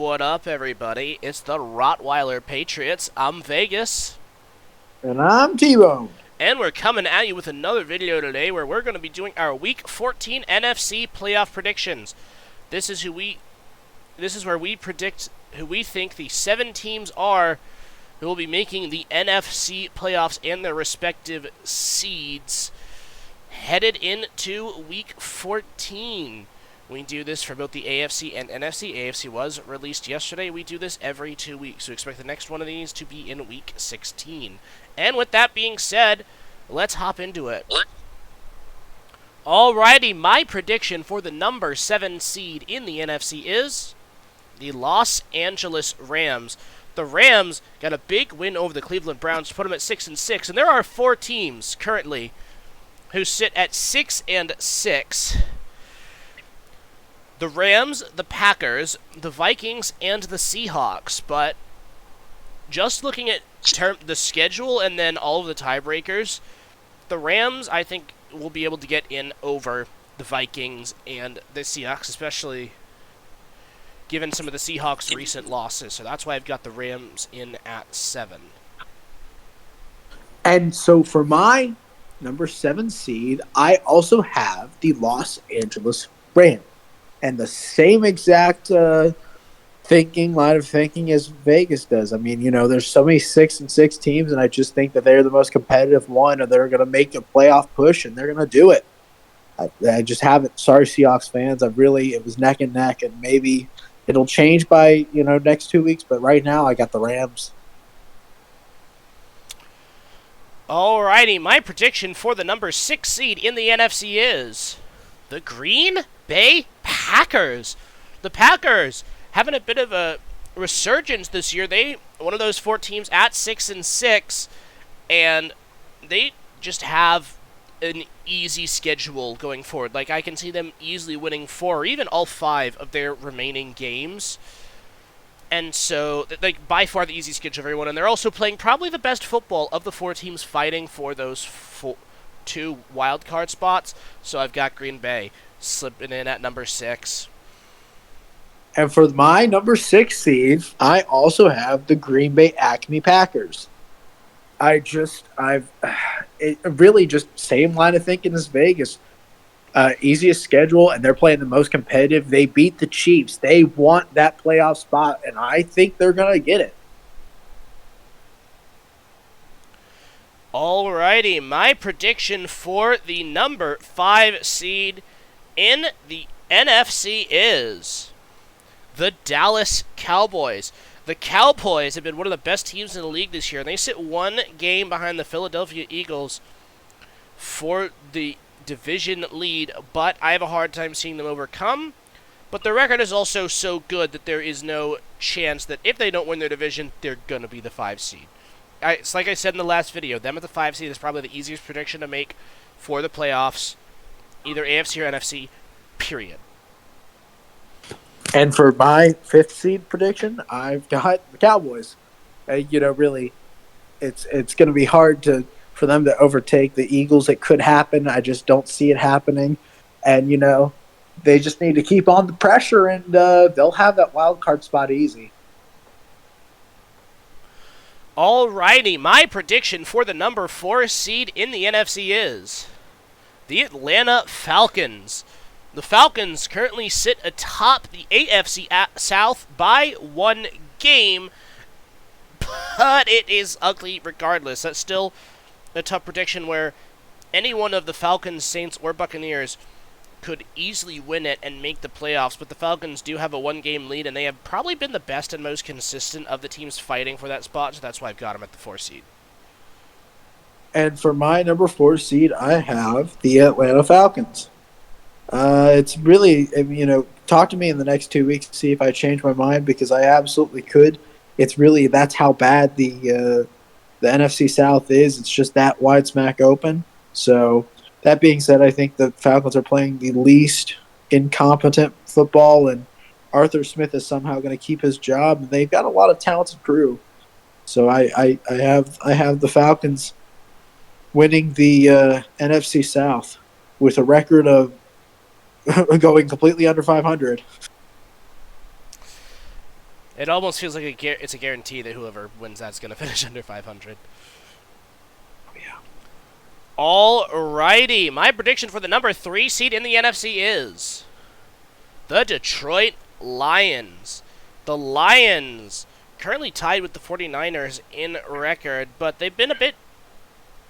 What up, everybody? It's the Rottweiler Patriots. I'm Vegas. And I'm T-Bone. And we're coming at you with another video today where we're going to be doing our Week 14 NFC playoff predictions. This is where we predict who we think the 7 teams are who will be making the NFC playoffs and their respective seeds headed into Week 14. We do this for both the AFC and NFC. AFC was released yesterday. We do this every 2 weeks. So expect the next one of these to be in Week 16. And with that being said, let's hop into it. Alrighty, my prediction for the number 7 seed in the NFC is the Los Angeles Rams. The Rams got a big win over the Cleveland Browns to put them at 6-6. And there are 4 teams currently who sit at 6-6. The Rams, the Packers, the Vikings, and the Seahawks. But just looking at the schedule and then all of the tiebreakers, the Rams, I think, will be able to get in over the Vikings and the Seahawks, especially given some of the Seahawks' recent losses. So that's why I've got the Rams in at 7. And so for my number 7 seed, I also have the Los Angeles Rams. And the same exact line of thinking as Vegas does. I mean, there's so many 6-6 teams, and I just think that they're the most competitive one, and they're going to make a playoff push, and they're going to do it. I just haven't. Sorry, Seahawks fans. It was neck and neck, and maybe it'll change by next 2 weeks. But right now, I got the Rams. Alrighty, my prediction for the number 6 seed in the NFC is the Green Bay Packers. The Packers having a bit of a resurgence this year. One of those 4 teams at 6-6, and they just have an easy schedule going forward. Like, I can see them easily winning 4 or even all 5 of their remaining games. And so, by far the easy schedule of everyone. And they're also playing probably the best football of the 4 teams fighting for those 2 wildcard spots. So I've got Green Bay slipping in at number 6. And for my number 6 seed, I also have the Green Bay Acme Packers. It really just same line of thinking as Vegas. Easiest schedule, and they're playing the most competitive. They beat the Chiefs. They want that playoff spot, and I think they're going to get it. Alrighty, my prediction for the number 5 seed in the NFC is the Dallas Cowboys. The Cowboys have been one of the best teams in the league this year, and they sit 1 game behind the Philadelphia Eagles for the division lead, but I have a hard time seeing them overcome. But their record is also so good that there is no chance that if they don't win their division, they're going to be the 5 seed. It's like I said in the last video, them at the 5 seed is probably the easiest prediction to make for the playoffs, either AFC or NFC, period. And for my 5th seed prediction, I've got the Cowboys. Really, it's going to be hard for them to overtake the Eagles. It could happen. I just don't see it happening. And, they just need to keep on the pressure, and they'll have that wild card spot easy. Alrighty, my prediction for the number 4 seed in the NFC is the Atlanta Falcons. The Falcons currently sit atop the AFC South by 1 game, but it is ugly regardless. That's still a tough prediction where any one of the Falcons, Saints, or Buccaneers could easily win it and make the playoffs, but the Falcons do have a 1-game lead, and they have probably been the best and most consistent of the teams fighting for that spot, so that's why I've got them at the 4 seed. And for my number 4 seed, I have the Atlanta Falcons. It's really, talk to me in the next 2 weeks to see if I change my mind, because I absolutely could. That's how bad the NFC South is. It's just that wide smack open. So that being said, I think the Falcons are playing the least incompetent football, and Arthur Smith is somehow going to keep his job. And they've got a lot of talented crew. So I have the Falcons winning the NFC South with a record of going completely under 500. It almost feels like it's a guarantee that whoever wins that's going to finish under 500. Yeah. Alrighty, my prediction for the number 3 seed in the NFC is the Detroit Lions. The Lions currently tied with the 49ers in record, but they've been a bit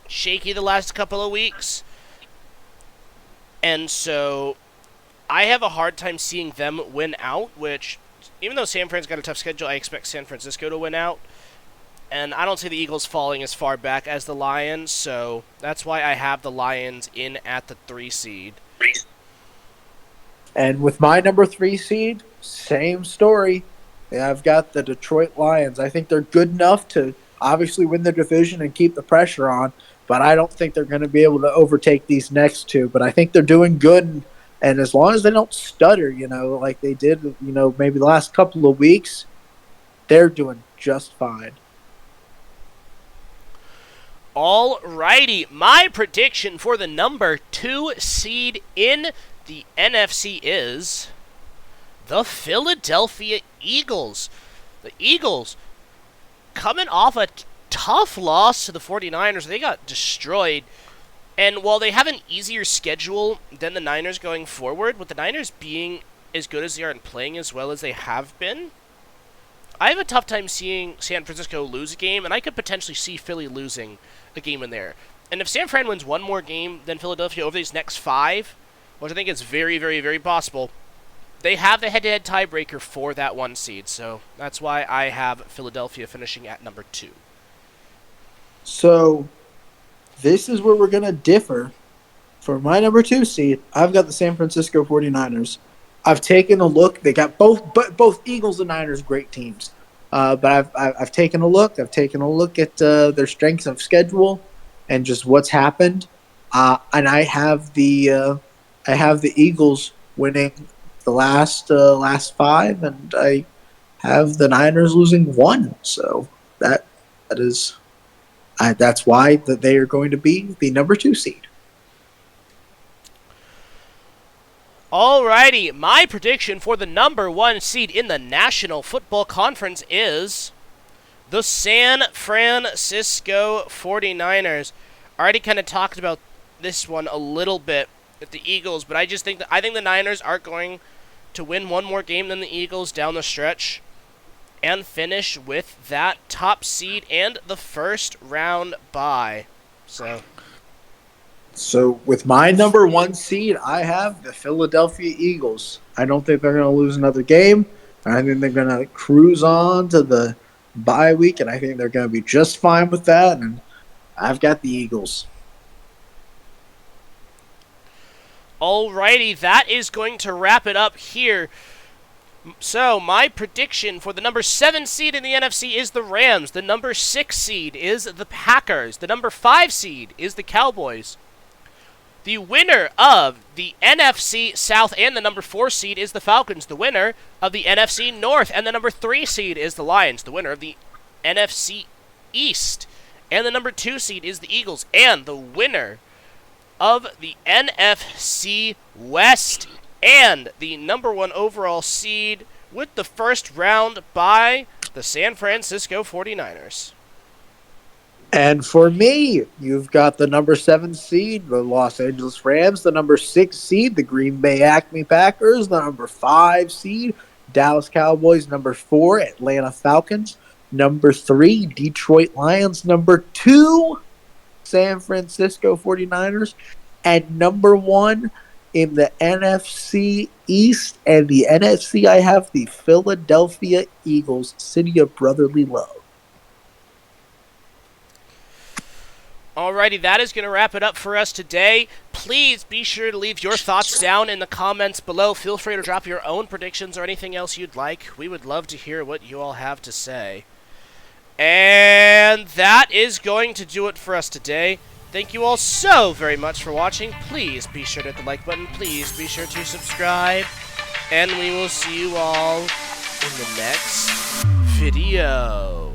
shaky the last couple of weeks. And so I have a hard time seeing them win out, which, even though San Fran's got a tough schedule, I expect San Francisco to win out. And I don't see the Eagles falling as far back as the Lions, so that's why I have the Lions in at the 3 seed. And with my number 3 seed, same story. Yeah, I've got the Detroit Lions. I think they're good enough to obviously win the division and keep the pressure on, but I don't think they're going to be able to overtake these next two. But I think they're doing good, and as long as they don't stutter, like they did, maybe the last couple of weeks, they're doing just fine. Alrighty, my prediction for the number 2 seed in the NFC is the Philadelphia Eagles. The Eagles, coming off a tough loss to the 49ers, they got destroyed. And while they have an easier schedule than the Niners going forward, with the Niners being as good as they are and playing as well as they have been, I have a tough time seeing San Francisco lose a game, and I could potentially see Philly losing a game in there. And if San Fran wins one more game than Philadelphia over these next 5, which I think is very, very, very possible, they have the head-to-head tiebreaker for that 1 seed. So that's why I have Philadelphia finishing at number 2. So this is where we're going to differ. For my number 2 seed, I've got the San Francisco 49ers. I've taken a look. They got both Eagles and Niners great teams. But I've taken a look. I've taken a look at their strengths of schedule and just what's happened. And I have the Eagles winning the last 5, and I have the Niners losing 1. So that's why that they are going to be the number 2 seed. Alrighty, my prediction for the number 1 seed in the National Football Conference is the San Francisco 49ers. I already kind of talked about this one a little bit with the Eagles, but I think the Niners are going to win one more game than the Eagles down the stretch and finish with that top seed and the first round bye. So with my number 1 seed, I have the Philadelphia Eagles. I don't think they're going to lose another game. I think they're going to cruise on to the bye week, and I think they're going to be just fine with that. And I've got the Eagles. Alrighty, that is going to wrap it up here. So, my prediction for the number 7 seed in the NFC is the Rams. The number 6 seed is the Packers. The number 5 seed is the Cowboys. The winner of the NFC South and the number 4 seed is the Falcons. The winner of the NFC North and the number 3 seed is the Lions. The winner of the NFC East and the number 2 seed is the Eagles. And the winner of the NFC West and the number 1 overall seed with the first round by the San Francisco 49ers. And for me, you've got the number 7 seed, the Los Angeles Rams, the number 6 seed, the Green Bay Acme Packers, the number 5 seed, Dallas Cowboys, number 4, Atlanta Falcons, number 3, Detroit Lions, number 2, San Francisco 49ers, and number 1 in the NFC East and the NFC, I have the Philadelphia Eagles, city of brotherly love. Alrighty, that is going to wrap it up for us today. Please be sure to leave your thoughts down in the comments below. Feel free to drop your own predictions or anything else you'd like. We would love to hear what you all have to say. And that is going to do it for us today. Thank you all so very much for watching. Please be sure to hit the like button. Please be sure to subscribe. And we will see you all in the next video.